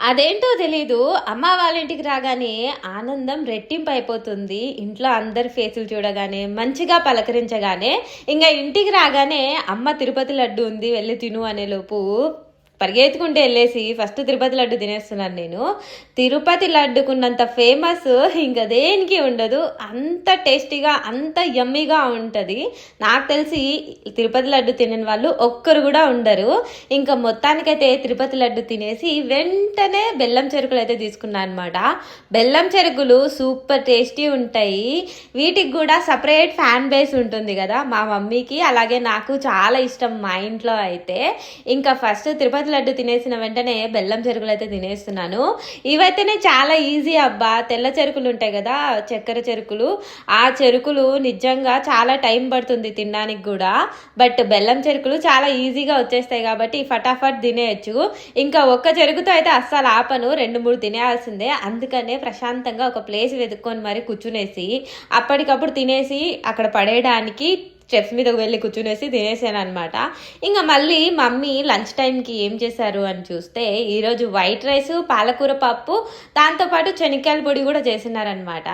అదేంటో తెలీదు. అమ్మ వాళ్ళ ఇంటికి రాగానే ఆనందం రెట్టింపు అయిపోతుంది. ఇంట్లో అందరి ఫేసులు చూడగానే, మంచిగా పలకరించగానే, ఇంగ ఇంటికి రాగానే అమ్మ తిరుపతి లడ్డు ఉంది వెళ్లి తిను అనేలోపు పరిగెత్తుకుంటూ ఎళ్ళేసి ఫస్ట్ తిరుపతి లడ్డు తినేస్తున్నాను నేను. తిరుపతి లడ్డుకున్నంత ఫేమస్ ఇంక దేనికి ఉండదు. అంత టేస్టీగా, అంత యమ్మీగా ఉంటది. నాకు తెలిసి తిరుపతి లడ్డు తినని వాళ్ళు ఒక్కరు కూడా ఉండరు. ఇంకా మొత్తానికైతే తిరుపతి లడ్డు తినేసి వెంటనే బెల్లం చెరుకులు అయితే తీసుకున్నాను అనమాట. బెల్లం చెరుకులు సూపర్ టేస్టీ ఉంటాయి. వీటికి కూడా సపరేట్ ఫ్యాన్ బేస్ ఉంటుంది కదా, మా మమ్మీకి అలాగే నాకు చాలా ఇష్టం మా ఇంట్లో అయితే. ఇంకా ఫస్ట్ తిరుపతి లడ్డు తినేసిన వెంటనే బెల్లం చెరుకులు అయితే తినేస్తున్నాను. ఇవైతేనే చాలా ఈజీ అబ్బా. తెల్ల చెరుకులు ఉంటాయి కదా, చక్కెర చెరుకులు, ఆ చెరుకులు నిజంగా చాలా టైం పడుతుంది తినడానికి కూడా. బట్ బెల్లం చెరుకులు చాలా ఈజీగా వచ్చేస్తాయి కాబట్టి ఫటాఫట్ తినేయచ్చు. ఇంకా ఒక్క చెరుకుతో అయితే అస్సలు ఆపను, 2-3 తినేయాల్సిందే. అందుకనే ప్రశాంతంగా ఒక ప్లేస్ వెతుక్కొని మరి కూర్చునేసి అప్పటికప్పుడు తినేసి అక్కడ పడేయడానికి స్టెప్స్ మీదకి వెళ్ళి కూర్చునేసి తినేసాను అనమాట. ఇంకా మళ్ళీ మమ్మీ లంచ్ టైంకి ఏం చేశారు అని చూస్తే ఈరోజు వైట్ రైస్, పాలకూర పప్పు, దాంతోపాటు శనక్కాయల పొడి కూడా చేసినారనమాట.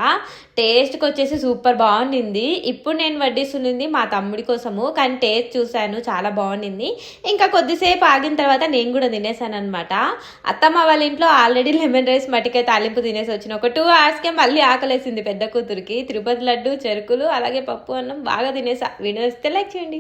టేస్ట్కి వచ్చేసి సూపర్ బాగుండింది. ఇప్పుడు నేను వడ్డిస్తున్నది మా తమ్ముడి కోసము, కానీ టేస్ట్ చూశాను చాలా బాగుండింది. ఇంకా కొద్దిసేపు ఆగిన తర్వాత నేను కూడా తినేసాను అనమాట. అత్తమ్మ వాళ్ళ ఇంట్లో ఆల్రెడీ లెమన్ రైస్, మట్టికాయ తాలింపు తినేసి వచ్చిన ఒక 2 అవర్స్కే మళ్ళీ ఆకలేసింది పెద్ద కూతురికి. తిరుపతి లడ్డు, చెరుకులు అలాగే పప్పు అన్నం బాగా తినేసా. వీడియో వస్తే లైక్ చేయండి.